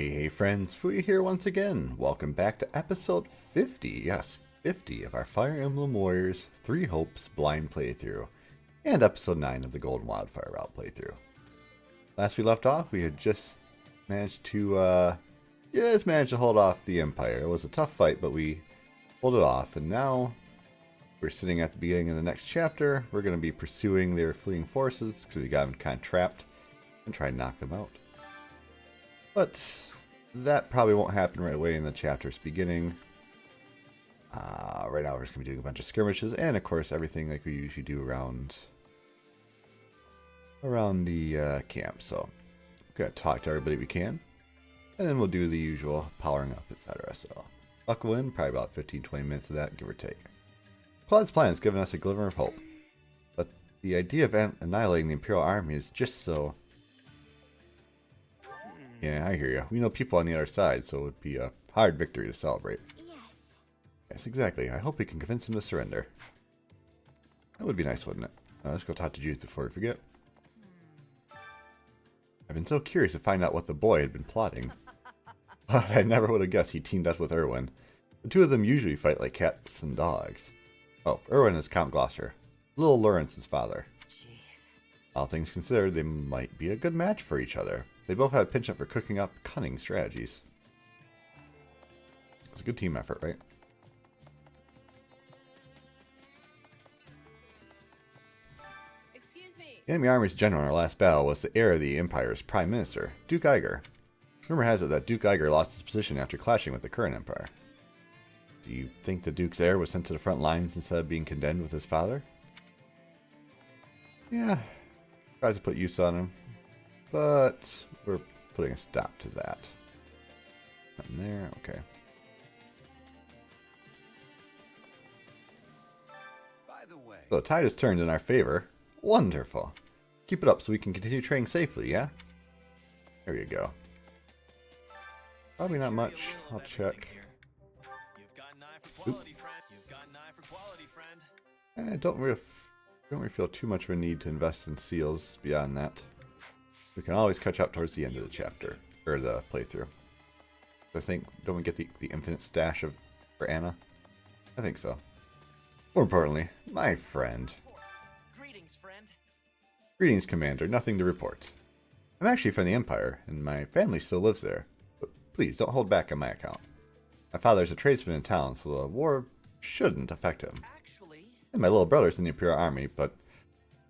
Hey friends, Fui here once again. Welcome back to episode 50, yes, 50 of our Fire Emblem Warriors 3 Hopes blind playthrough, and episode 9 of the Golden Wildfire route playthrough. Last we left off, we had just managed to hold off the Empire. It was a tough fight, but we pulled it off, and now we're sitting at the beginning of the next chapter. We're going to be pursuing their fleeing forces, because we got them kind of trapped, and try and knock them out. But that probably won't happen right away in the chapter's beginning. Right now we're just going to be doing a bunch of skirmishes, and of course everything like we usually do around the camp. So we're going to talk to everybody we can, and then we'll do the usual powering up, etc. So buckle in, probably about 15-20 minutes of that, give or take. Claude's plan has given us a glimmer of hope, but the idea of annihilating the Imperial Army is just so... Yeah, I hear you. We know people on the other side, so it would be a hard victory to celebrate. Yes, exactly. I hope we can convince him to surrender. That would be nice, wouldn't it? Let's go talk to Judith before we forget. I've been so curious to find out what the boy had been plotting. I never would have guessed he teamed up with Erwin. The two of them usually fight like cats and dogs. Oh, Erwin is Count Gloucester. Little Lawrence's father. Jeez. All things considered, they might be a good match for each other. They both had a penchant for cooking up cunning strategies. It's a good team effort, right? Excuse me. The enemy army's general in our last battle was the heir of the Empire's Prime Minister, Duke Iger. Rumor has it that Duke Iger lost his position after clashing with the current Empire. Do you think the Duke's heir was sent to the front lines instead of being condemned with his father? Yeah, tries to put use on him, but we're putting a stop to that. Nothing there, okay. By the way, So the tide has turned in our favor. Wonderful. Keep it up so we can continue training safely, yeah? There you go. Probably not much. I'll check. you've got an eye for quality, friend. You've got an eye for quality, friend. I don't really feel too much of a need to invest in seals beyond that. We can always catch up towards the end of the chapter, or the playthrough. I think, don't we get the infinite stash for Anna? I think so. More importantly, my friend. Greetings, friend. Greetings, Commander. Nothing to report. I'm actually from the Empire, and my family still lives there. But please, don't hold back on my account. My father's a tradesman in town, so the war shouldn't affect him. Actually, And my little brother's in the Imperial Army, but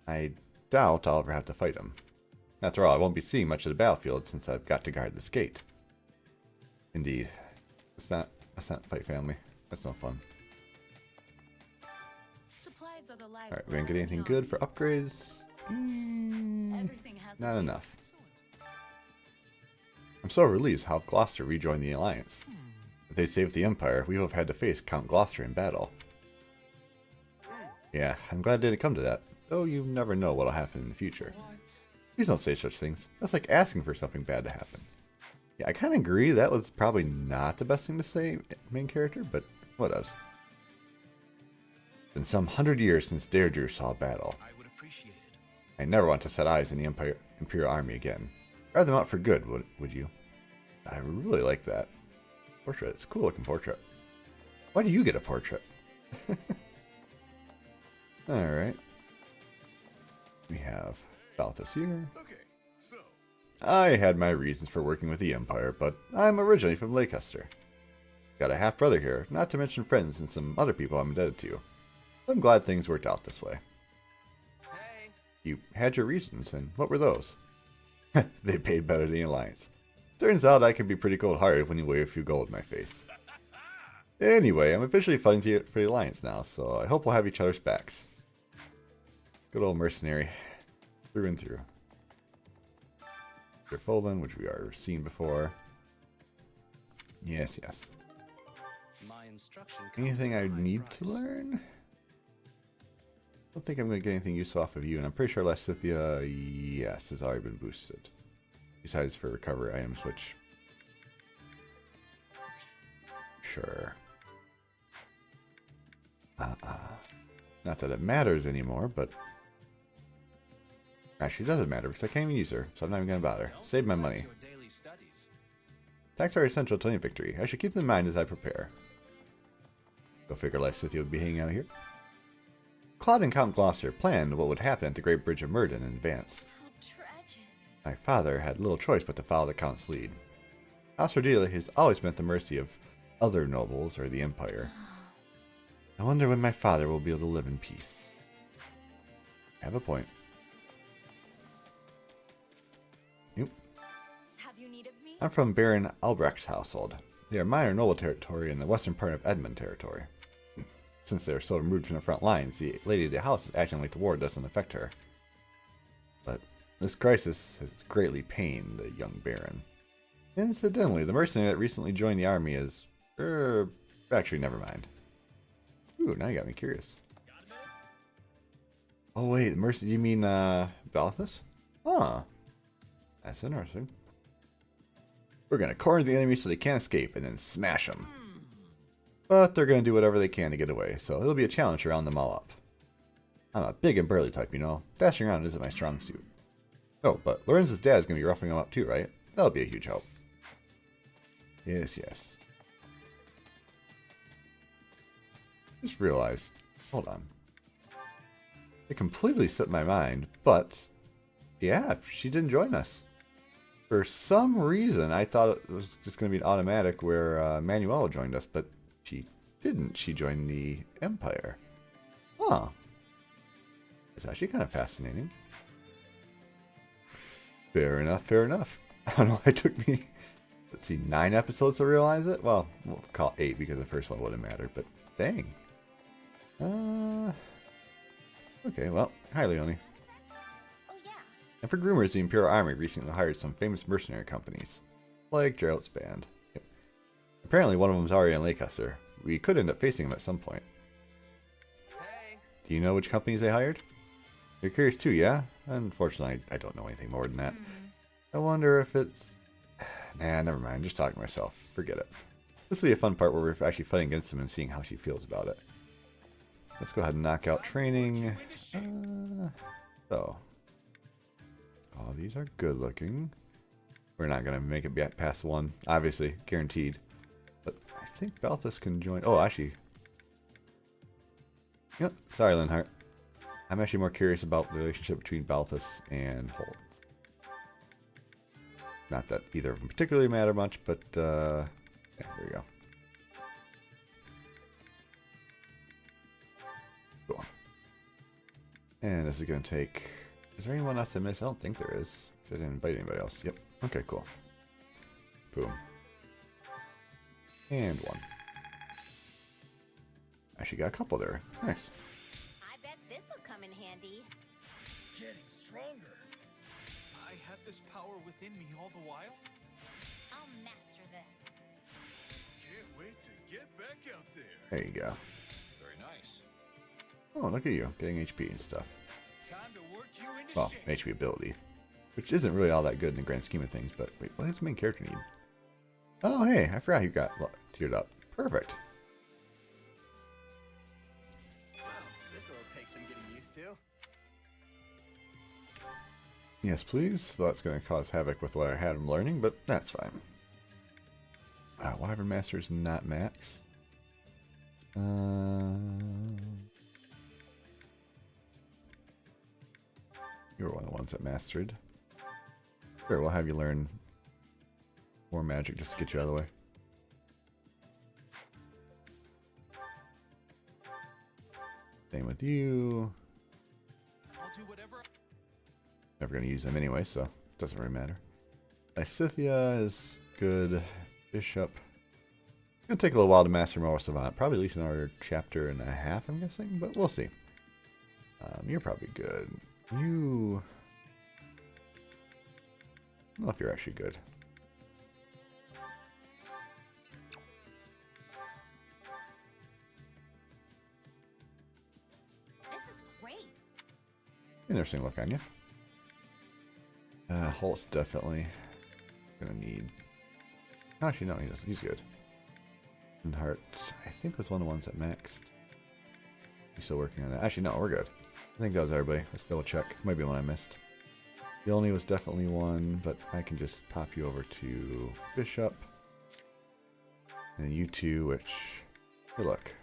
I doubt I'll ever have to fight him. After all, I won't be seeing much of the battlefield since I've got to guard this gate. Indeed. Let's not fight family. That's no fun. Supplies are the Alright, we didn't get anything good for upgrades. Everything has Not its enough. I'm so relieved to have Gloucester rejoin the Alliance. If they saved the Empire, we would have had to face Count Gloucester in battle. Yeah, I'm glad it didn't come to that, though you never know what'll happen in the future. what? Please don't say such things. That's like asking for something bad to happen. Yeah, I kind of agree that was probably not the best thing to say, main character, but whatevs. It's been some 100 years since Derdriu saw battle. I would appreciate it. I never want to set eyes on the Imperial Army again. Drive them out for good, would you? I really like that. Portrait. It's a cool looking portrait. Why do you get a portrait? Alright. We have Balthus here. Okay, so I had my reasons for working with the Empire, but I'm originally from Leicester. Got a half-brother here, not to mention friends and some other people I'm indebted to. I'm glad things worked out this way. hey, You had your reasons, and what were those? They paid better than the Alliance. Turns out I can be pretty cold-hearted when you wave a few gold in my face. Anyway, I'm officially fighting for the Alliance now, so I hope we'll have each other's backs. Good old mercenary. Through and through. Folan, which we are seen before. Yes, yes. my instruction. Anything I need to learn? I don't think I'm going to get anything useful off of you, and I'm pretty sure Lastithia, yes, has already been boosted. Besides for recovery items, which... Sure. Not that it matters anymore, but... Actually, it doesn't matter, because I can't even use her, so I'm not even going to bother. Save my money. Attacks are essential to any victory. I should keep them in mind as I prepare. Go figure Life Scythia would be hanging out here. Claude and Count Gloucester planned what would happen at the Great Bridge of Murden in advance. How tragic. My father had little choice but to follow the Count's lead. House Cordelia has always been at the mercy of other nobles or the Empire. I wonder when my father will be able to live in peace. Have a point. Yep. Have you need of me? I'm from Baron Albrecht's household. They are minor noble territory in the western part of Edmund territory. Since they're so removed from the front lines, the lady of the house is acting like the war doesn't affect her. But this crisis has greatly pained the young Baron. Incidentally, the mercenary that recently joined the army is... actually, never mind. Ooh, now you got me curious. Oh wait, the mercenary, you mean, Balthus? Huh. That's interesting. We're gonna corner the enemy so they can't escape, and then smash them. But they're gonna do whatever they can to get away, so it'll be a challenge to round them all up. I'm a big and burly type, you know. Dashing around isn't my strong suit. Oh, but Lorenz's dad's gonna be roughing them up too, right? That'll be a huge help. Yes, yes. Just realized, hold on. It completely slipped my mind, but yeah, she didn't join us. For some reason, I thought it was just going to be an automatic where Manuel joined us, but she didn't. She joined the Empire. Huh. It's actually kind of fascinating. Fair enough, fair enough. I don't know why it took me, let's see, 9 episodes to realize it? Well, we'll call it 8 because the first one wouldn't matter, but dang. Okay, well, hi Leonie. Oh yeah. I've heard rumors the Imperial Army recently hired some famous mercenary companies, like Gerald's band. Yep. Apparently one of them's already in Leicester. We could end up facing them at some point. Hey. Do you know which companies they hired? You're curious too, yeah? Unfortunately, I don't know anything more than that. I wonder if it's... Nah, never mind. Just talking to myself. Forget it. This will be a fun part where we're actually fighting against them and seeing how she feels about it. Let's go ahead and knock out training. So. Oh, these are good looking. We're not going to make it past 1. Obviously, guaranteed. But I think Balthus can join. Oh, actually. Yep. Sorry, Linhart. I'm actually more curious about the relationship between Balthus and Holt. Not that either of them particularly matter much, but yeah, there we go. Cool. And this is going to take... Is there anyone else I missed? I don't think there is, because I didn't invite anybody else. Yep. Okay, cool. Boom. And 1. Actually got a couple there. Nice. I bet this'll come in handy. Getting stronger. I had this power within me all the while. I'll master this. Can't wait to get back out there. There you go. Very nice. Oh, look at you, getting HP and stuff. Time to work you into Well, shape. HP ability. Which isn't really all that good in the grand scheme of things, but wait, what does the main character need? Oh, hey, I forgot you got tiered up. Perfect. Well, this'll take some getting used to. Yes, please. So that's going to cause havoc with what I had him learning, but that's fine. Wyvern Master's not max. You were one of the ones that mastered. Sure, we'll have you learn more magic just to get you out of the way. Same with you. I'll do whatever. Never going to use them anyway, so it doesn't really matter. Lysithia is good. Bishop. It's going to take a little while to master more Savant. Probably at least another chapter and a half, I'm guessing, but we'll see. You're probably good. You... I don't know if you're actually good. This is great. Interesting look on you. Holt's definitely gonna need... Actually, no, he doesn't. He's good. And Hart, I think, was one of the ones that maxed. He's still working on that. Actually, no, we're good. I think that was everybody. Let's double check. Might be one I missed. The only was definitely one, but I can just pop you over to Bishop. And then you two, which... Hey, look.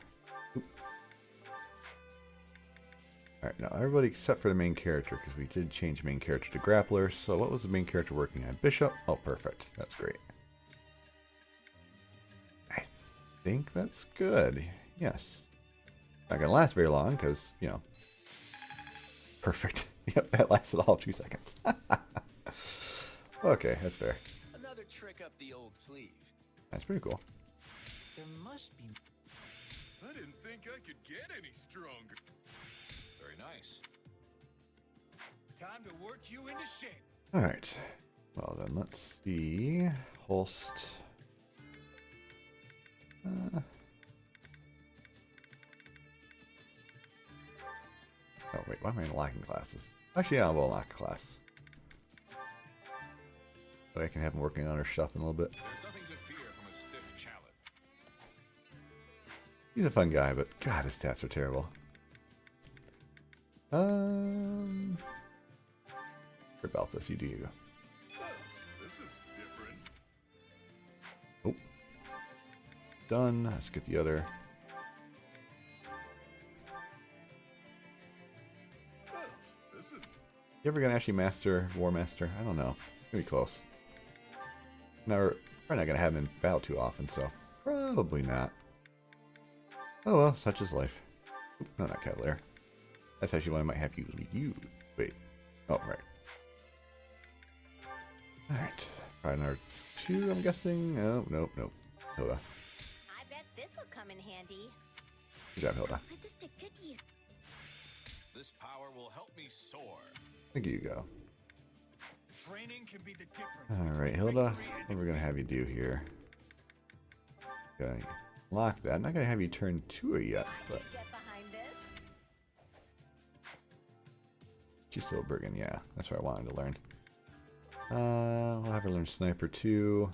Alright, now everybody except for the main character, because we did change main character to grappler. So what was the main character working on? Bishop? Oh, perfect. That's great. I think that's good. Yes. Not gonna last very long, because, you know. Perfect. Yep, that lasted all of 2 seconds. Okay, that's fair. Another trick up the old sleeve. That's pretty cool. There must be. I didn't think I could get any stronger. Very nice. Time to work you into shape. Alright. Well then, let's see. Holst. Oh wait, why am I unlocking classes? Actually, yeah, I will unlock a class. So I can have him working on her stuff in a little bit. There's nothing to fear from a stiff challenge. He's a fun guy, but God, his stats are terrible. What about this? You do you. This is different. Oh. Done. Let's get the other. This is. You ever gonna actually master War Master? I don't know. It's gonna be close. Never. Probably not gonna have him in battle too often, so probably not. Oh well, such is life. Oop, no, not Cavalier. That's actually what I might have you. Wait. Oh, right. Alright. Probably another 2, I'm guessing. Oh, nope, nope. Hilda. I bet this'll come in handy. Good job, Hilda. Put this to good use. This power will help me soar. Thank you, go. Training can be the difference. Alright, Hilda. What are we gonna have you do here? Gonna lock that. I'm not gonna have you turn to it yet, I but could get behind this. she's still Bergen, yeah. That's what I wanted to learn. We'll have her learn Sniper 2.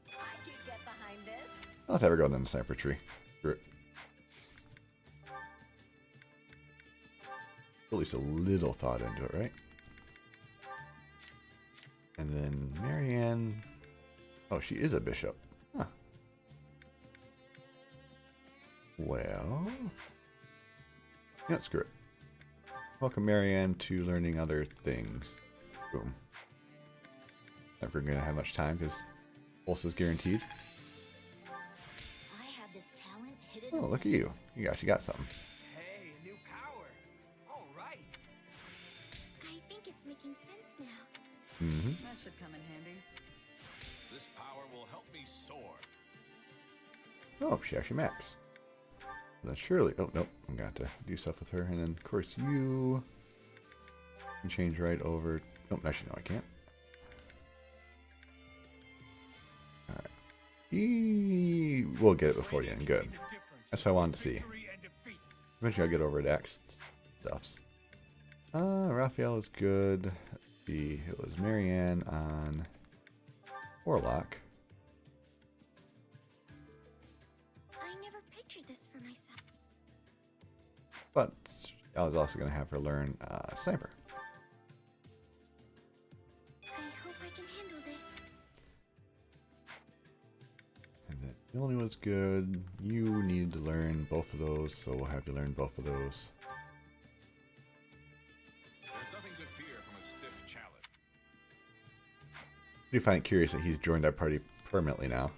I could get behind this. Let's have her go down the Sniper tree. Screw it. At least a little thought into it, right? And then Marianne. Oh, she is a bishop. Huh. Well. Yeah, screw it. Welcome Marianne to learning other things. Boom. Never gonna have much time because Pulse is guaranteed. I have this talent hidden. Oh, look at you. You actually got something. Hey, new power. All right. I think it's making sense now. Mm-hmm. That should come in handy. This power will help me soar. Oh, she actually maps. Then surely. Oh, nope. I'm going to have to do stuff with her. And then, of course, you can change right over. Nope, actually, no, I can't. Alright. He will get it before the end. Good. That's what I wanted to see. Eventually, I'll get over to X stuffs. Raphael is good. Let's see. It was Marianne on Warlock. I never pictured this for myself. But I was also going to have her learn Sniper. I hope I can handle this. And then Melanie was good. You needed to learn both of those, so we'll have you learn both of those. There's nothing to fear from a stiff challenge. I do find it curious that he's joined our party permanently now.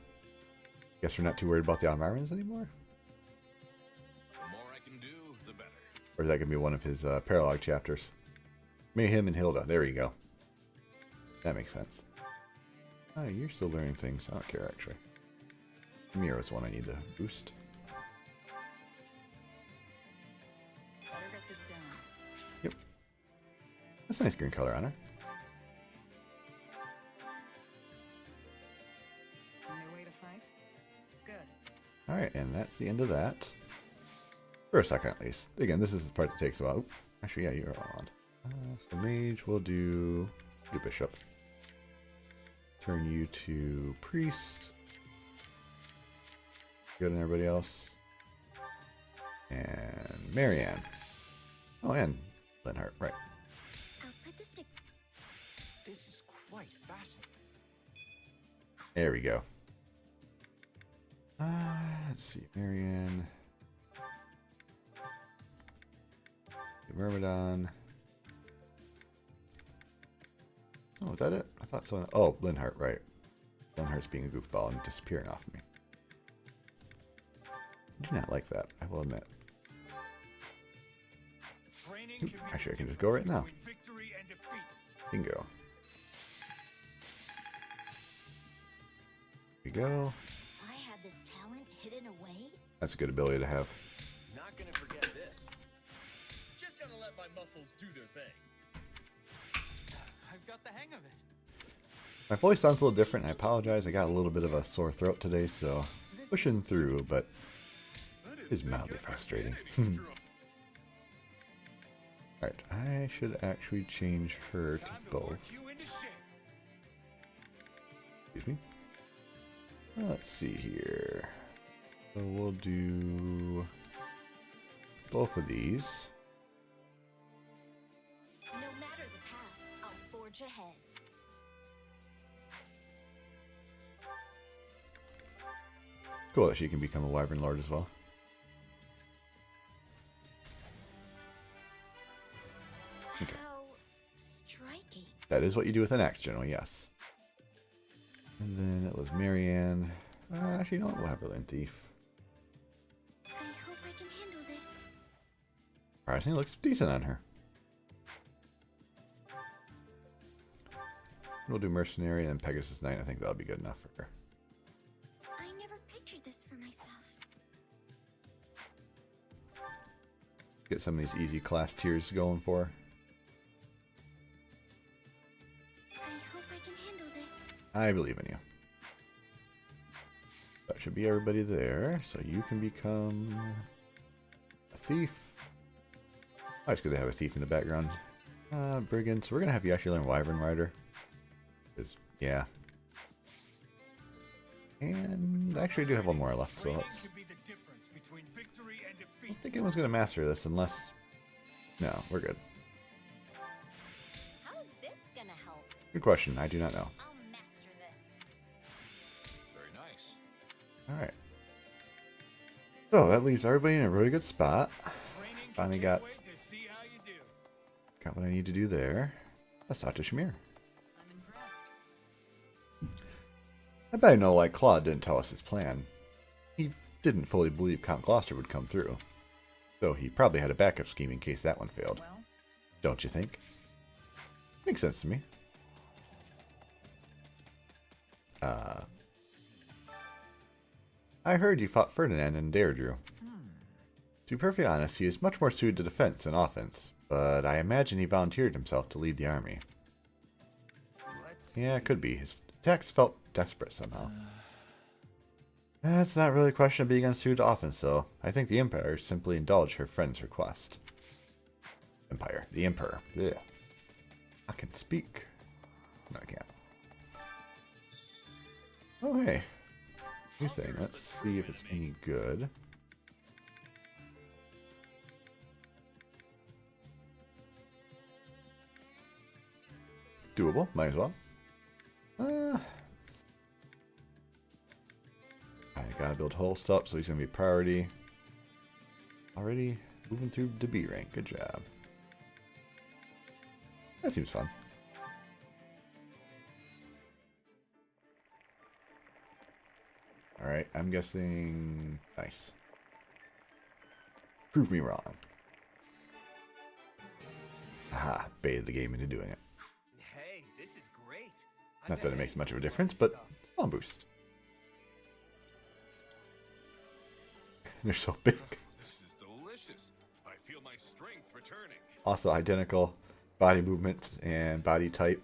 Guess we're not too worried about the environments anymore? The more I can do, the better. Or is that going to be one of his paralog chapters? Me, him, and Hilda. There you go. That makes sense. Oh, you're still learning things. I don't care, actually. Mira's one I need to boost. Better get this down. Yep. That's a nice green color on her. New way to fight? Good. Alright, and that's the end of that. For a second, at least. Again, this is the part that takes a while. Oop, actually, yeah, you're on. So mage, we'll do bishop. Turn you to priest. Good, and everybody else. And Marianne. Oh, and Lenhart, right. I'll put this to. This is quite fascinating. There we go. Let's see, Marianne. Myrmidon. Oh, is that it? I thought so. Oh, Linhart, right. Linhart's being a goofball and disappearing off of me. I do not like that, I will admit. Oop, actually, I can just go right now. Bingo. Here we go. I had this talent hidden away. That's a good ability to have. Not gonna forget this. Just gotta let my muscles do their thing. I've got the hang of it. My voice sounds a little different. I apologize. I got a little bit of a sore throat today, so pushing through, but it is mildly frustrating. Alright, I should actually change her to both. Excuse me. Let's see here. So we'll do both of these. No matter the path, I'll forge ahead. Cool that she can become a Wyvern Lord as well. Okay. How striking. That is what you do with an axe, generally, yes. And then it was Marianne. Actually, no, we'll have Berlin Thief. I hope I can handle this. Alright, I think it looks decent on her. We'll do Mercenary and then Pegasus Knight. I think that'll be good enough for her. I never pictured this for myself. Get some of these easy class tiers going for her. I hope I can handle this. I believe in you. That should be everybody there, so you can become a thief. Oh, it's good they have a thief in the background. Brigand, so we're gonna have you actually learn Wyvern Rider. Because, yeah. And actually I do have one more left, so let's... I don't think anyone's gonna master this unless... No, we're good. How's this gonna help? Good question, I do not know. I'll master this. Very nice. Alright. So that leaves everybody in a really good spot. Finally got what I need to do there. Let's talk to Shamir. I'm impressed. I bet I know why Claude didn't tell us his plan. He didn't fully believe Count Gloucester would come through. So he probably had a backup scheme in case that one failed. Well, Don't you think? Makes sense to me. I heard you fought Ferdinand and Derdriu. To be perfectly honest, he is much more suited to defense than offense, but I imagine he volunteered himself to lead the army. Yeah, it could be. His attacks felt desperate somehow. That's not really a question of being unsuited to offense, though. I think the Empire simply indulged her friend's request. Empire. The Emperor. Yeah. I can speak. No, I can't. Oh, hey. New thing. Let's see if it's any good. Doable. Might as well. I gotta build host up, so he's gonna be priority. Already moving through the B rank. Good job. That seems fun. Alright, I'm guessing... Nice. Prove me wrong. Aha, baited the game into doing it. Hey, this is great. Not that it makes much of a difference, but small boost. They're so big. This is delicious. I feel my strength returning. Also identical body movements and body type.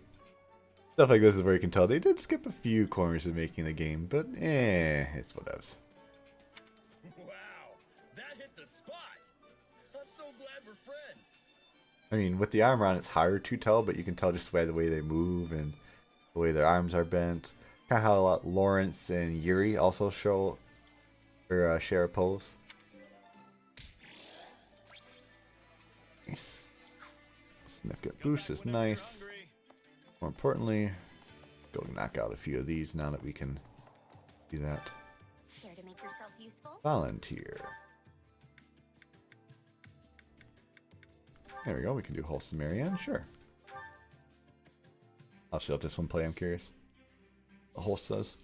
Stuff like this is where you can tell they did skip a few corners in making the game, but it's whatevs. Wow, that hit the spot. I'm so glad we're friends. I mean, with the armor on, it's harder to tell, but you can tell just by the way they move and the way their arms are bent. Kind of how Lawrence and Yuri also show or share a pose. Nice. Significant boost is nice. More importantly, go knock out a few of these now that we can do that. Care to make yourself useful? Volunteer. There we go. We can do wholesome Marianne. Sure. I'll show this one play. I'm curious. The whole says.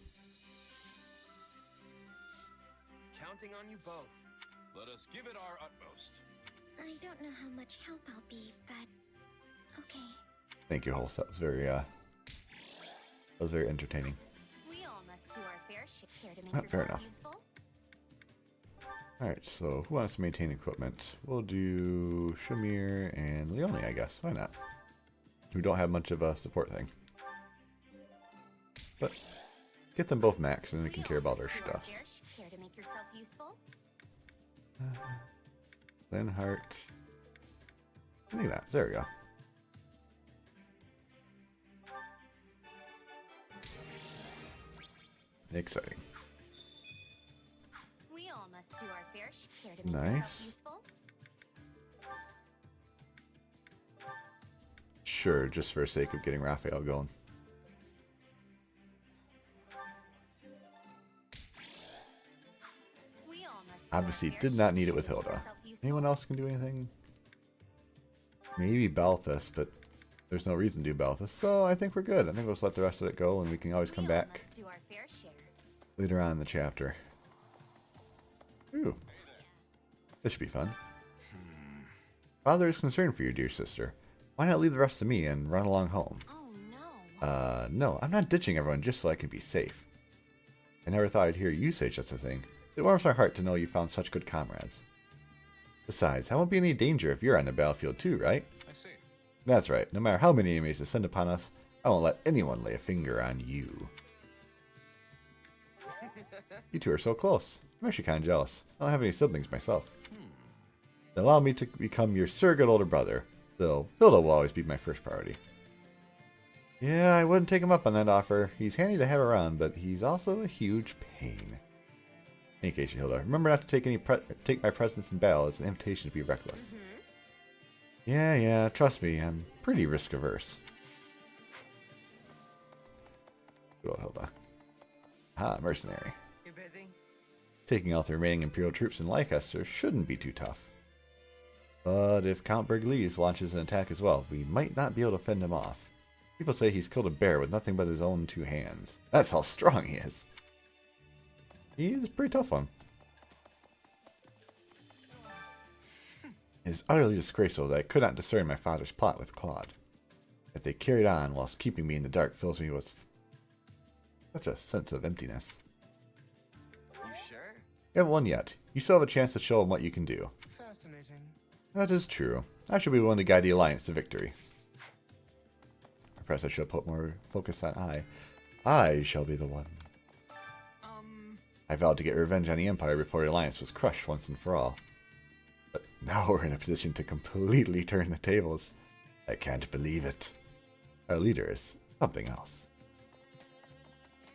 Counting on you both. Let us give it our utmost. I don't know how much help I'll be, but okay. Thank you, Holst. That was very entertaining. We all must do our fair share to make Fair yourself enough. useful. Alright, so who wants to maintain equipment? We'll do Shamir and Leone, I guess. Why not? Who don't have much of a support thing. But get them both max and then we can care about their stuff. Care to make yourself useful? Lenhart. Look at that. There we go. Exciting. We all must do our fair share to make Nice. yourself useful. Sure, just for the sake of getting Raphael going. We all must do our Obviously, fair did not need it share with to make Hilda. yourself useful. Anyone else can do anything? Maybe Balthus, but there's no reason to do Balthus, so I think we're good. I think we'll just let the rest of it go, and we can always come We all back must do our fair share. later on in the chapter. Ooh. This should be fun. Father is concerned for you, dear sister. Why not leave the rest to me and run along home? Oh no. No, I'm not ditching everyone just so I can be safe. I never thought I'd hear you say such a thing. It warms my heart to know you found such good comrades. Besides, I won't be in any danger if you're on the battlefield too, right? I see. That's right. No matter how many enemies descend upon us, I won't let anyone lay a finger on you. You two are so close. I'm actually kind of jealous. I don't have any siblings myself. Allow me to become your surrogate older brother, though Hilda will always be my first priority. Yeah, I wouldn't take him up on that offer. He's handy to have around, but he's also a huge pain. In any case, Hilda, remember not to take my presence in battle as an invitation to be reckless. Yeah, trust me, I'm pretty risk averse. Good old Hilda. Ah, mercenary. You busy? Taking out the remaining Imperial troops in Leicester shouldn't be too tough. But if Count Bergliez launches an attack as well, we might not be able to fend him off. People say he's killed a bear with nothing but his own two hands. That's how strong he is. He's a pretty tough one. It is utterly disgraceful that I could not discern my father's plot with Claude. That they carried on whilst keeping me in the dark fills me with such a sense of emptiness. You sure? You haven't won yet. You still have a chance to show them what you can do. Fascinating. That is true. I should be one to guide the Alliance to victory. Perhaps I should put more focus on I. I shall be the one. I vowed to get revenge on the Empire before the Alliance was crushed once and for all. But now we're in a position to completely turn the tables. I can't believe it. Our leader is something else.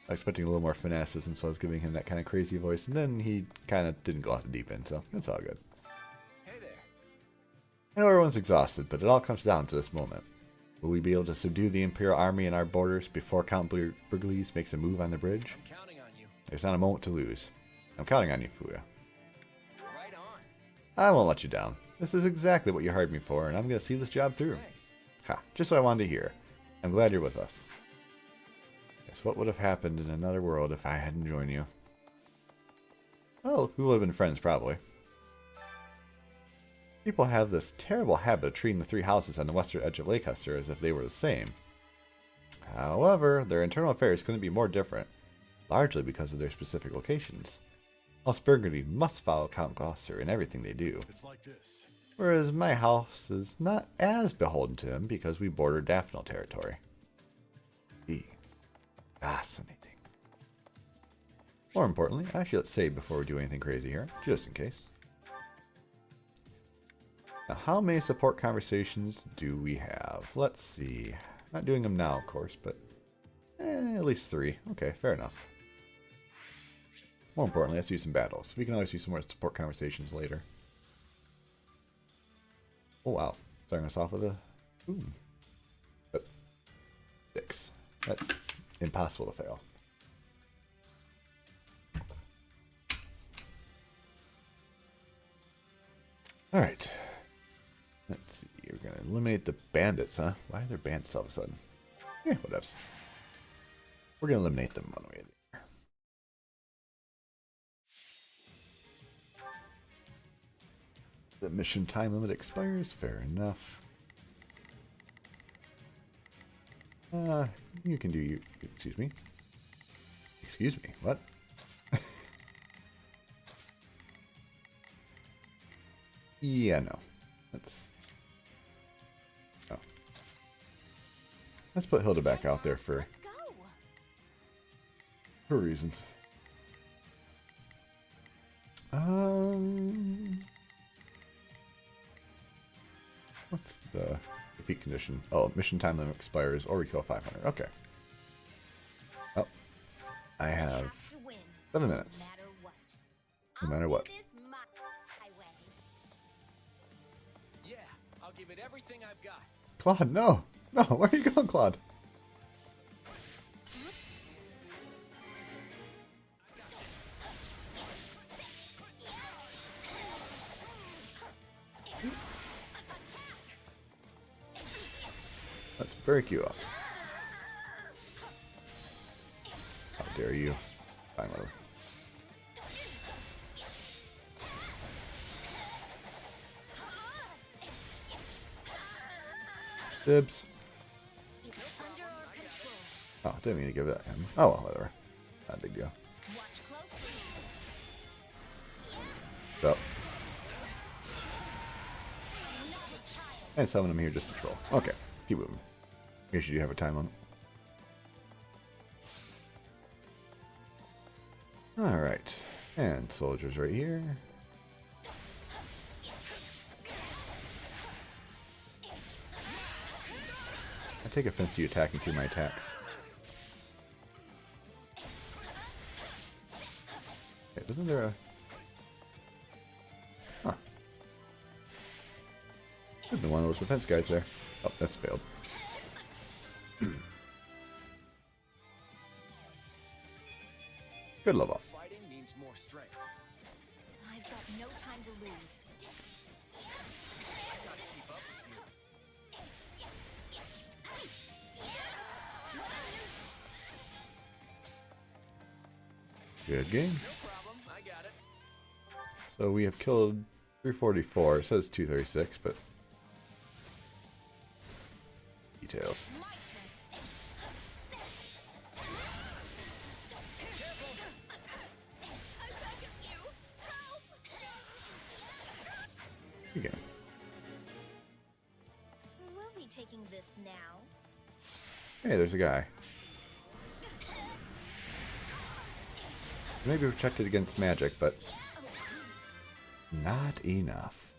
I was expecting a little more fanaticism, so I was giving him that kind of crazy voice, and then he kind of didn't go off the deep end, so it's all good. Hey there. I know everyone's exhausted, but it all comes down to this moment. Will we be able to subdue the Imperial army in our borders before Count Bergliez makes a move on the bridge? I'm counting on you. There's not a moment to lose. I'm counting on you, Fuya. Right on. I won't let you down. This is exactly what you hired me for, and I'm going to see this job through. Thanks. Ha, just what I wanted to hear. I'm glad you're with us. Guess what would have happened in another world if I hadn't joined you? Well, we would have been friends, probably. People have this terrible habit of treating the three houses on the western edge of Leicester as if they were the same. However, their internal affairs couldn't be more different, largely because of their specific locations. House Burgundy must follow Count Gloucester in everything they do, It's like this. whereas my house is not as beholden to him because we border Daphne territory. Fascinating. More importantly, actually let's save before we do anything crazy here, just in case. Now, how many support conversations do we have? Let's see. Not doing them now, of course, but at least 3. Okay, fair enough. More importantly, let's do some battles. We can always do some more support conversations later. Oh wow, starting us off with a 6. That's impossible to fail. Alright. Let's see. We're going to eliminate the bandits, huh? Why are there bandits all of a sudden? Yeah, whatevs. We're going to eliminate them one way or the other. The mission time limit expires. Fair enough. You can do you. Excuse me. Excuse me. What? Yeah, no. Let's put Hilda back out there for reasons. What's the defeat condition? Oh, mission time limit expires or we kill 500. Okay. Oh, I have 7 minutes. No matter what. Yeah, I'll give it everything I've got. Claude, no! No, where are you going, Claude? Let's break you up. How dare you? Fine, whatever. Dibs. Oh, didn't mean to give it to him. Oh, well, whatever. Not a big deal. So. And summon him here just to troll. Okay, keep moving. I guess you do have a time limit. Alright. And soldiers right here. I take offense to you attacking through my attacks. Wait, wasn't there a... Huh. Could have been one of those defense guys there. Oh, that's failed. Good level. Fighting means more strength. I've got no time to lose. I gotta keep up with you. Good game. No problem, I got it. So we have killed 344. It says 236, but... Details. Again. We'll be taking this now. Hey, there's a guy. Maybe protected against magic, but not enough.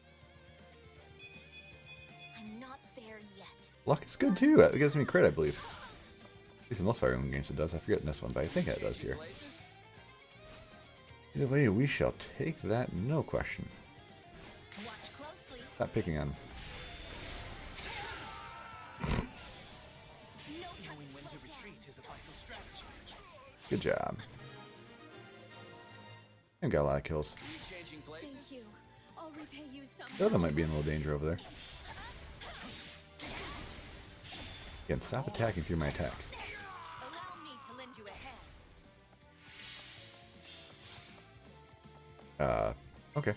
I'm not there yet. Luck is good too. That gives me crit, I believe. At least in most Fire Emblem games it does. I forget in this one, but I think it does here. Either way, we shall take that, no question. Watch closely. Stop picking on. Knowing when to retreat is a vital strategy. Good job. And got a lot of kills. Changing places? Thank you. I'll repay you some. The other might be in a little danger over there. Again, stop attacking through my attacks. Allow me to lend you a hand. Okay.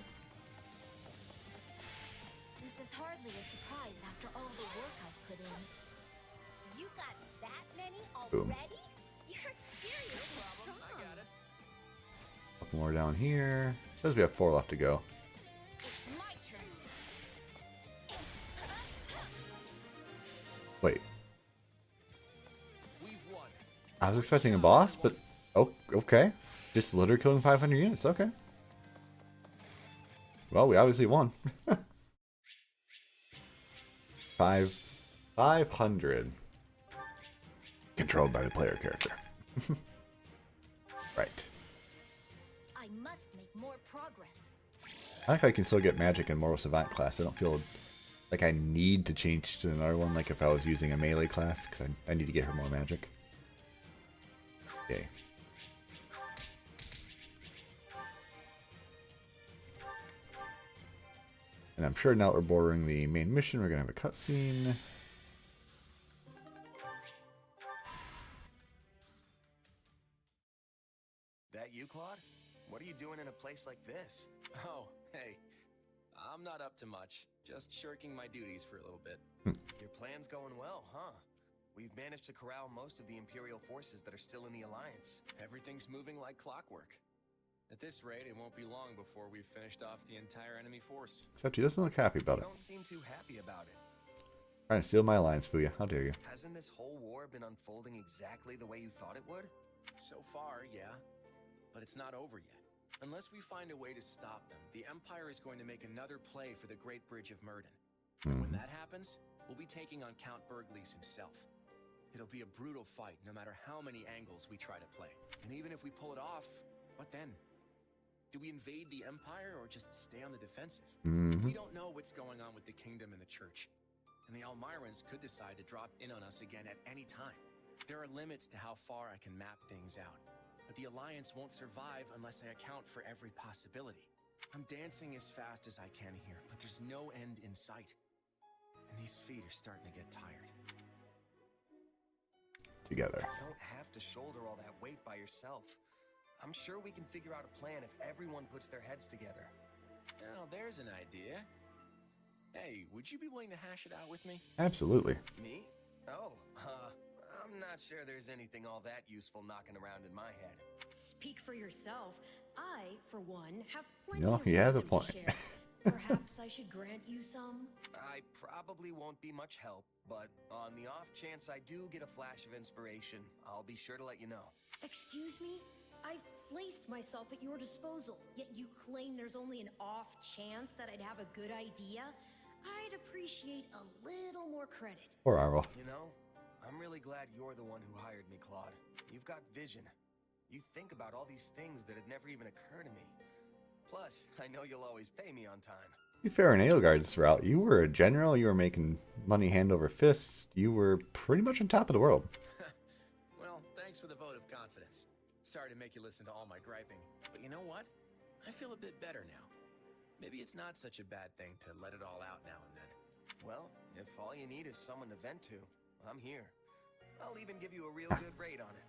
This is hardly a surprise after all the work I've put in. You got that many already? Boom. You're seriously strong. I got it. A couple more down here. Says we have 4 left to go. It's my turn. Wait. We've won. I was expecting a boss, but oh, okay. Just literally killing 500 units. Okay. Well, we obviously won. 500. Controlled by the player character. Right. I must make more progress. I like how I can still get magic in Moral Savant class. I don't feel like I need to change to another one like if I was using a melee class, because I need to get her more magic. Okay. And I'm sure now that we're bordering the main mission, we're going to have a cutscene. That you, Claude? What are you doing in a place like this? Oh, hey. I'm not up to much. Just shirking my duties for a little bit. Your plan's going well, huh? We've managed to corral most of the Imperial forces that are still in the Alliance. Everything's moving like clockwork. At this rate, it won't be long before we've finished off the entire enemy force. Except he doesn't look happy about You it. don't seem too happy about it. Trying to steal my alliance, Fuya. How dare you? Hasn't this whole war been unfolding exactly the way you thought it would? So far, yeah. But it's not over yet. Unless we find a way to stop them, the Empire is going to make another play for the Great Bridge of Murden. And when that happens, we'll be taking on Count Burgleys himself. It'll be a brutal fight, no matter how many angles we try to play. And even if we pull it off, what then? Do we invade the Empire or just stay on the defensive? We don't know what's going on with the Kingdom and the Church. And the Almirans could decide to drop in on us again at any time. There are limits to how far I can map things out. But the Alliance won't survive unless I account for every possibility. I'm dancing as fast as I can here, but there's no end in sight. And these feet are starting to get tired. Together. You don't have to shoulder all that weight by yourself. I'm sure we can figure out a plan if everyone puts their heads together. Now, there's an idea. Hey, would you be willing to hash it out with me? Absolutely. Me? Oh, I'm not sure there's anything all that useful knocking around in my head. Speak for yourself. I, for one, have plenty No, of he has a wisdom to point. share. Perhaps I should grant you some? I probably won't be much help, but on the off chance I do get a flash of inspiration, I'll be sure to let you know. Excuse me? I've placed myself at your disposal, yet you claim there's only an off chance that I'd have a good idea? I'd appreciate a little more credit. Poor Arvel. You know, I'm really glad you're the one who hired me, Claude. You've got vision. You think about all these things that had never even occurred to me. Plus, I know you'll always pay me on time. To be fair, in Edelgard's route, you were a general, you were making money hand over fist, you were pretty much on top of the world. Well, thanks for the vote of confidence. Sorry to make you listen to all my griping, but you know what? I feel a bit better now. Maybe it's not such a bad thing to let it all out now and then. Well, if all you need is someone to vent to, I'm here. I'll even give you a real good rate on it.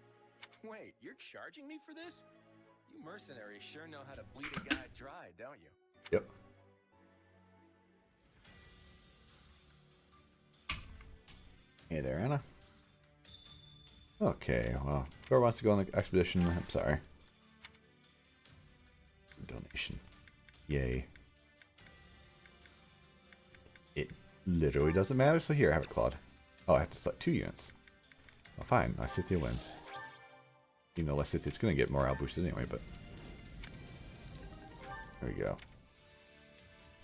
Wait, you're charging me for this? You mercenaries sure know how to bleed a guy dry, don't you? Yep. Hey there, Anna. Okay, well, whoever wants to go on the expedition, I'm sorry. Donation. Yay. It literally doesn't matter, so here, have it, Claude. Oh, I have to select 2 units. Oh, fine, Lysithea wins. You know, Lysithea's going to get morale boosted anyway, but... There we go.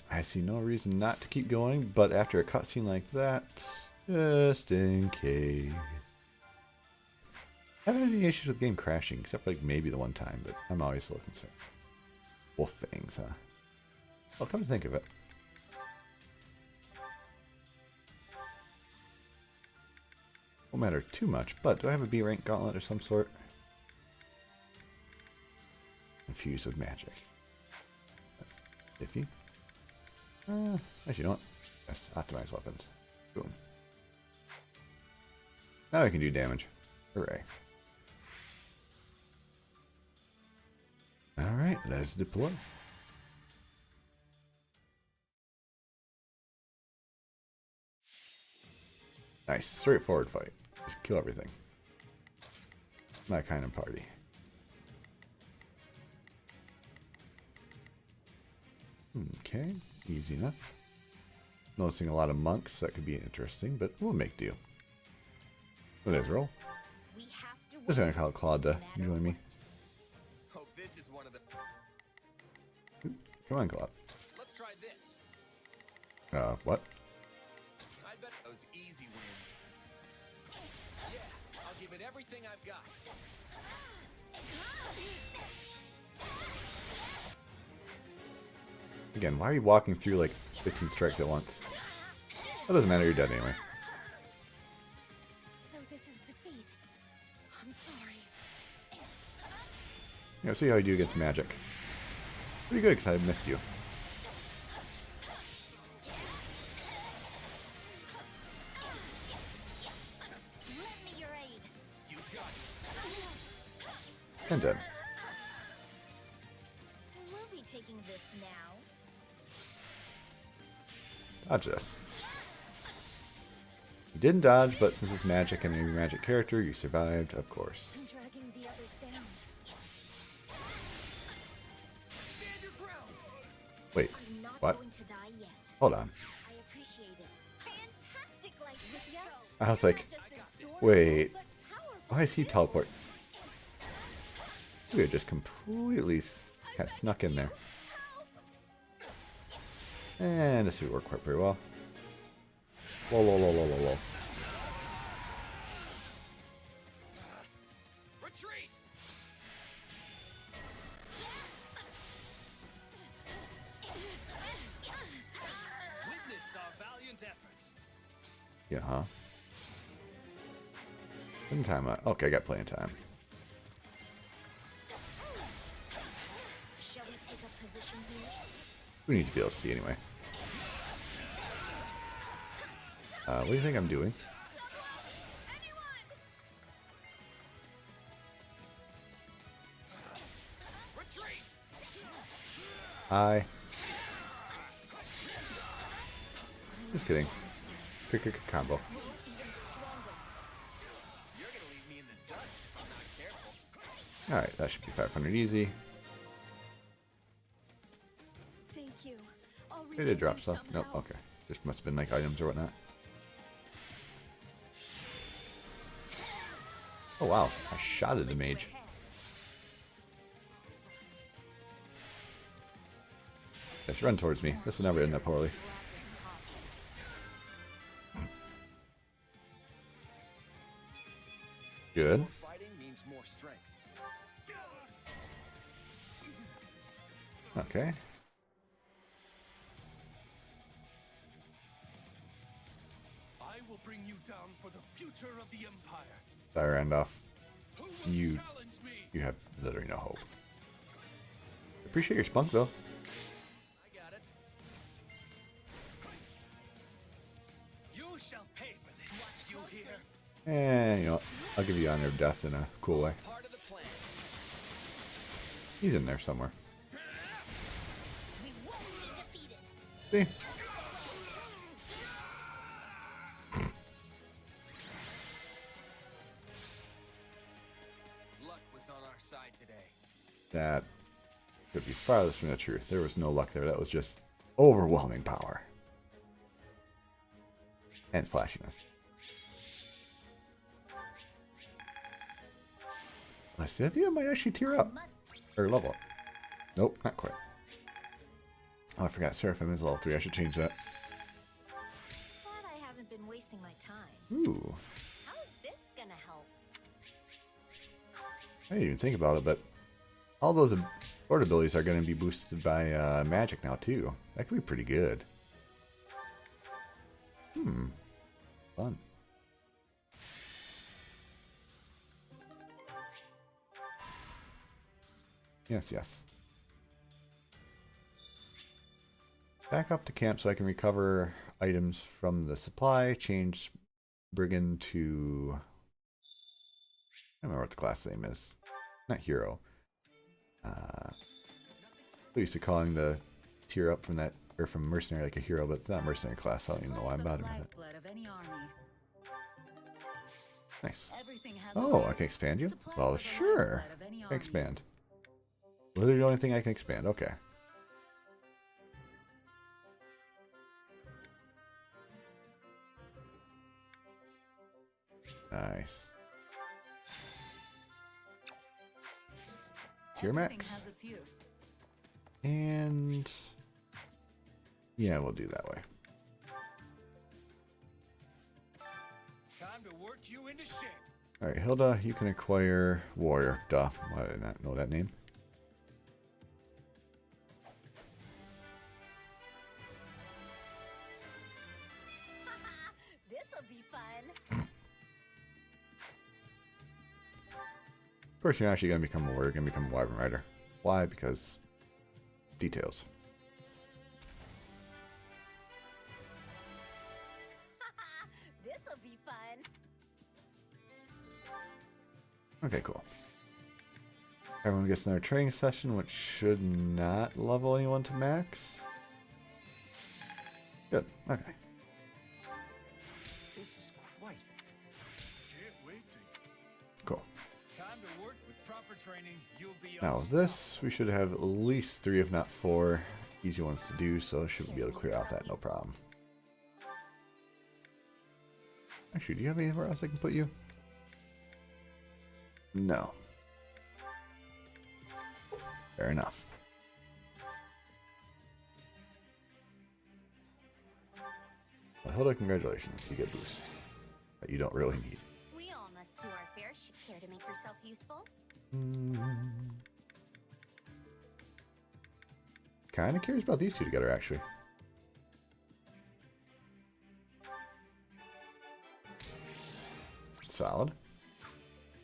I see no reason not to keep going, but after a cutscene like that, just in case. I haven't had any issues with the game crashing, except for like maybe the one time, but I'm always a little concerned. Wolf fangs, huh? Well, come to think of it. Won't matter too much, but do I have a B rank gauntlet or some sort? Infused with magic. That's iffy. Actually, you know what? Yes, optimize weapons. Boom. Now I can do damage. Hooray. Alright, let's deploy. Nice, straightforward fight. Just kill everything. My kind of party. Okay, easy enough. Noticing a lot of monks, so that could be interesting, but we'll make do. What is roll? We have to Just gonna call Claude to join me. Hope this is one of the... Come on, Claude. Let's try this. What? I bet those easy wins. Yeah, I'll give it everything I've got. Again, why are you walking through like 15 strikes at once? That doesn't matter, you're dead anyway. So this is defeat. I'm sorry. Yeah, see how you do against magic. Pretty good, because I missed you. And done. We'll be taking this now. Dodge this. You didn't dodge, but since it's magic and a magic character, you survived, of course. I'm dragging the others down. Stand your ground! Wait, I'm not what? going to die yet. Hold on. I appreciate it. Fantastic, like I was like, wait, why is he teleport? We just completely kind of snuck in there. And this would work quite pretty well. Lol, lol, lol, lol, lol, lol. Retreat! Witness our valiant efforts. Yeah, huh? Plenty of time. Okay, I got plenty of time. Shall we take a position here? Who needs to be able to see anyway? What do you think I'm doing? Retreat! Hi. Just kidding. Combo. Even stronger. You're gonna leave me in the dust if I'm not careful. Alright, that should be 500 easy. Thank you. I'll It did remember drop stuff. Nope, somehow. okay. Just must have been like items or whatnot. Oh wow, I shot at the mage. Yes, run towards me. This will never end up poorly. Good. More fighting means more strength. Okay. I will bring you down for the future of the Empire. Fire Randolph. Who will You challenge me? you have literally no hope. Appreciate your spunk though. I got it. You shall pay for this. You hear? And you know what? I'll give you honor of death in a cool way. Part of the plan. He's in there somewhere. We won't be defeated. See? Luck was on our side today. That could be farthest from the truth. There was no luck there. That was just overwhelming power. And flashiness. I think I might actually tear up. Or level up. Nope, not quite. Oh, I forgot. Seraphim is level 3. I should change that. Glad I haven't been wasting my time. Ooh. How's this gonna help? I didn't even think about it, but all those sword abilities are going to be boosted by magic now, too. That could be pretty good. Fun. Yes, yes. Back up to camp so I can recover items from the supply. Change Brigand to... I don't remember what the class name is. Not hero. We used to calling the tier up from that, or from mercenary like a hero, but it's not mercenary class. So I don't even know why I'm bothering with it. Lifeblood of any army. Nice. Everything has Oh, its I can use. expand you? Supplies Well, are the sure. lifeblood of any I can army. expand. Literally the only thing I can expand. Okay. Nice. Tier Everything max. has its use. And yeah, we'll do that way. Time to work you into shape. Alright, Hilda, you can acquire warrior. Duh. Why did I not know that name? This'll be fun. Of course, you're actually going to become a warrior. You're going to become a wyvern rider. Why? Because details. This'll be fun. Okay, cool. Everyone gets another training session, which should not level anyone to max. Good. Okay. This is quite. Can't wait to. Cool. Time to work with proper training. You'll be Now this, we should have at least 3, if not 4, easy ones to do, so should be able to clear out that no problem. Actually, do you have anywhere else I can put you? No. Fair enough. Well, Hilda, congratulations. You get boost that you don't really need. We all must do our fair share to make yourself useful. Kind of curious about these two together, actually. Solid.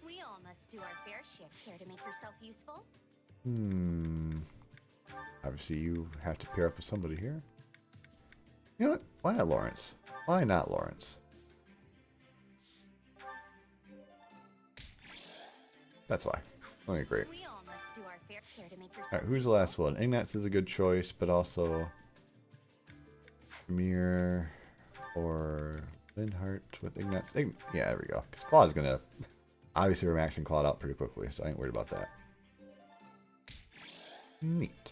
We all must do our fair share to make yourself useful. Obviously, you have to pair up with somebody here. You know what? Why not Lawrence? Why not Lawrence? That's why. Okay, great. We all must do our fair share to make yourself Alright, who's the last one? Ignatz is a good choice, but also Mir or Linhart with Ignatz. Yeah, there we go. Because Claude's gonna. Obviously, we're maxing Claude out pretty quickly, so I ain't worried about that. Neat.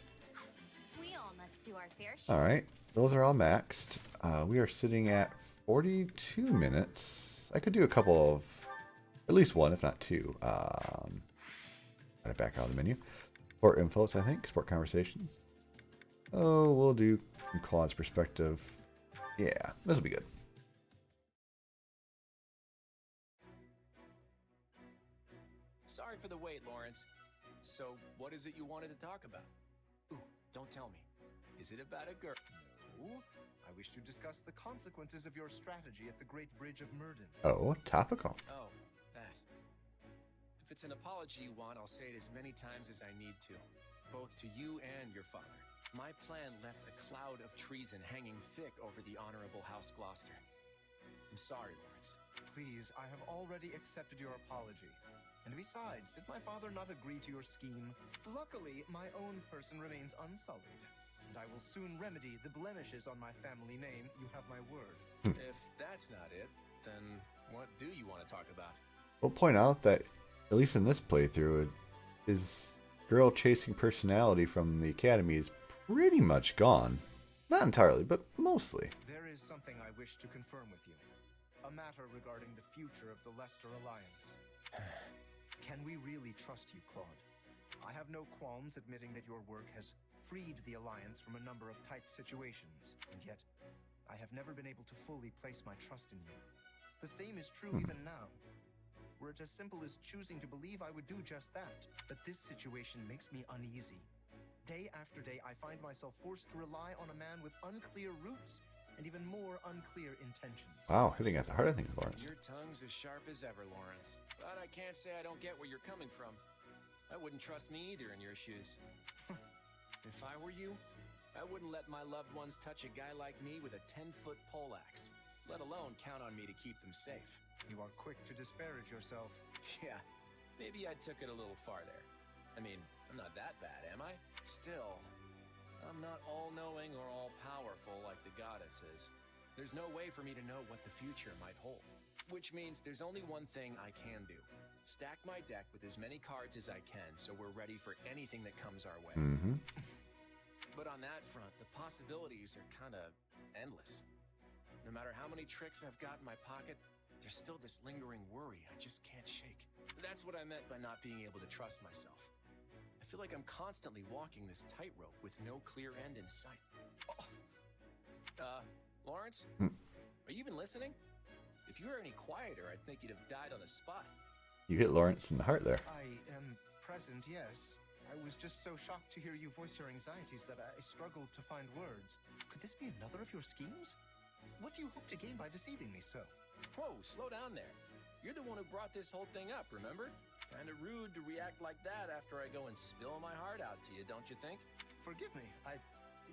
We all must do our fair share. Alright, those are all maxed. We are sitting at 42 minutes. I could do a couple of. At least one, if not two. Gotta back out of the menu. Sport infos, I think. Sport conversations. Oh, we'll do from Claude's perspective. Yeah, this will be good. Sorry for the wait, Lawrence. So, what is it you wanted to talk about? Ooh, don't tell me. Is it about a girl? No, I wish to discuss the consequences of your strategy at the Great Bridge of Murden. Oh, topical. Oh, that. If it's an apology you want, I'll say it as many times as I need to. Both to you and your father. My plan left a cloud of treason hanging thick over the Honorable House Gloucester. I'm sorry, Lawrence. Please, I have already accepted your apology. And besides, did my father not agree to your scheme? Luckily, my own person remains unsullied. And I will soon remedy the blemishes on my family name. You have my word. If that's not it, then what do you want to talk about? We'll point out that, at least in this playthrough, his girl-chasing personality from the Academy is pretty much gone. Not entirely, but mostly. There is something I wish to confirm with you. A matter regarding the future of the Leicester Alliance. Can we really trust you, Claude? I have no qualms admitting that your work has freed the Alliance from a number of tight situations, and yet I have never been able to fully place my trust in you. The same is true even now. Were it as simple as choosing to believe, I would do just that. But this situation makes me uneasy. Day after day, I find myself forced to rely on a man with unclear roots and even more unclear intentions. Wow, hitting at the heart of things, Lawrence. Your tongue's as sharp as ever, Lawrence. But I can't say I don't get where you're coming from. I wouldn't trust me either in your shoes. If I were you, I wouldn't let my loved ones touch a guy like me with a 10-foot poleaxe, let alone count on me to keep them safe. You are quick to disparage yourself. Yeah, maybe I took it a little far there. I mean, I'm not that bad, am I? Still, I'm not all-knowing or all-powerful like the goddesses. There's no way for me to know what the future might hold. Which means there's only one thing I can do. Stack my deck with as many cards as I can so we're ready for anything that comes our way. But on that front, the possibilities are kind of endless. No matter how many tricks I've got in my pocket, there's still this lingering worry I just can't shake. That's what I meant by not being able to trust myself. I feel like I'm constantly walking this tightrope with no clear end in sight. Lawrence? Are you even listening? If you were any quieter, I'd think you'd have died on the spot. You hit Lawrence in the heart there. I am present, yes. I was just so shocked to hear you voice your anxieties that I struggled to find words. Could this be another of your schemes? What do you hope to gain by deceiving me so? Whoa, slow down there. You're the one who brought this whole thing up, remember? Kinda rude to react like that after I go and spill my heart out to you, don't you think? Forgive me. I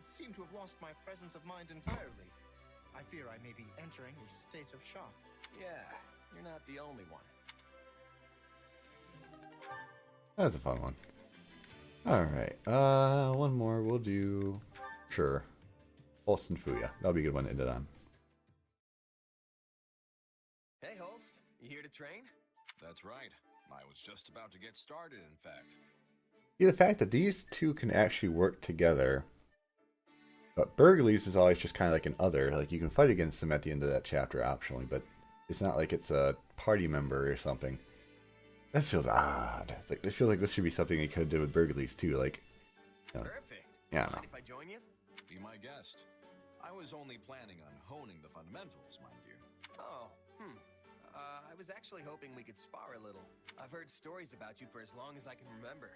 seem to have lost my presence of mind entirely. I fear I may be entering a state of shock. Yeah, you're not the only one. That's a fun one. Alright, one more we'll do. Sure. Holst and Fuya. That'll be a good one to end it on. Hey, Holst. You here to train? That's right. I was just about to get started, in fact. See, the fact that these two can actually work together, but Burgleys is always just kind of like an other. Like, you can fight against them at the end of that chapter optionally, but it's not like it's a party member or something. This feels odd. It's like, this feels like this should be something you could do with Burgleys too. Like, you know, Perfect. yeah, I don't know. Mind if I join you? Be my guest. I was only planning on honing the fundamentals, mind you. Oh, I was actually hoping we could spar a little. I've heard stories about you for as long as I can remember.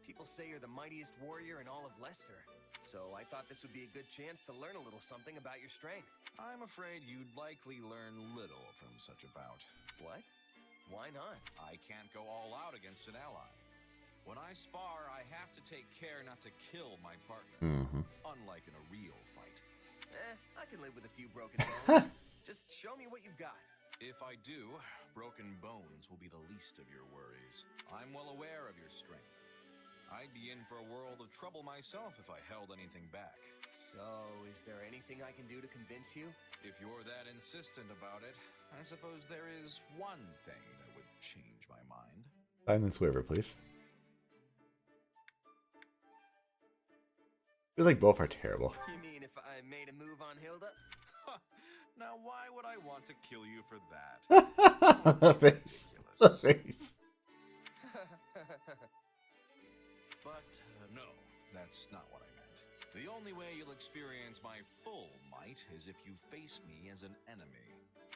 People say you're the mightiest warrior in all of Leicester. So I thought this would be a good chance to learn a little something about your strength. I'm afraid you'd likely learn little from such a bout. What? Why not? I can't go all out against an ally. When I spar, I have to take care not to kill my partner. Unlike in a real fight. I can live with a few broken bones. Just show me what you've got. If I do, broken bones will be the least of your worries. I'm well aware of your strength. I'd be in for a world of trouble myself if I held anything back. So, is there anything I can do to convince you? If you're that insistent about it, I suppose there is one thing that would change my mind. Sign this waiver, please. Feels like both are terrible. You mean if I made a move on Hilda? Now, why would I want to kill you for that? The face. The face. But no, that's not what I meant. The only way you'll experience my full might is if you face me as an enemy.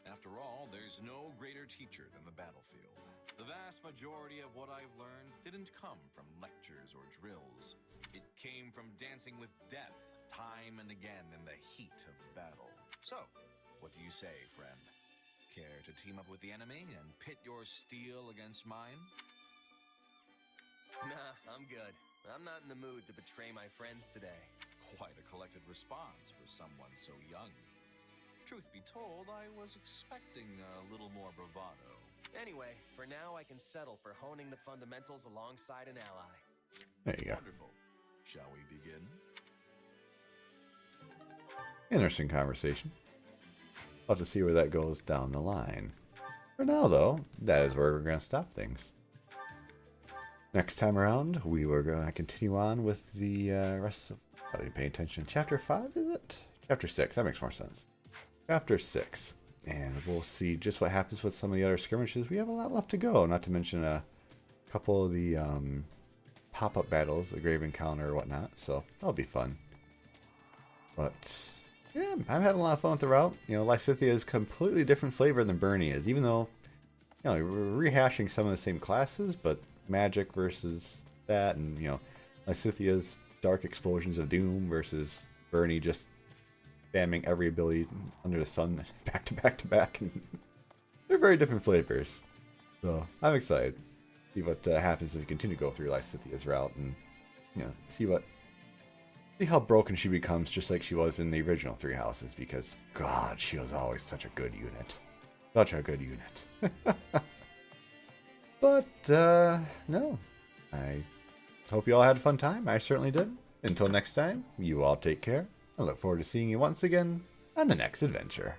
After all, there's no greater teacher than the battlefield. The vast majority of what I've learned didn't come from lectures or drills. It came from dancing with death, time and again in the heat of battle. So, what do you say, friend? Care to team up with the enemy and pit your steel against mine? Nah, I'm good. I'm not in the mood to betray my friends today. Quite a collected response for someone so young. Truth be told, I was expecting a little more bravado. Anyway, for now I can settle for honing the fundamentals alongside an ally. There you go. Wonderful. Shall we begin? Interesting conversation. I'll have to see where that goes down the line. For now, though, that is where we're going to stop things. Next time around, we were going to continue on with the rest of... I didn't pay attention. Chapter 5, is it? Chapter 6. That makes more sense. Chapter 6. And we'll see just what happens with some of the other skirmishes. We have a lot left to go, not to mention a couple of the pop-up battles, the grave encounter or whatnot. So that'll be fun. But yeah, I'm having a lot of fun with the route. You know, Lysithea is completely different flavor than Bernie is, even though, you know, we're rehashing some of the same classes, but magic versus that, and, you know, Lysithea's dark explosions of doom versus Bernie just spamming every ability under the sun back to back to back. And they're very different flavors. So I'm excited to see what happens if we continue to go through Lysithea's route and, you know, see how broken she becomes, just like she was in the original Three Houses, because God, she was always such a good unit. Such a good unit. But, no. I hope you all had a fun time. I certainly did. Until next time, you all take care. I look forward to seeing you once again on the next adventure.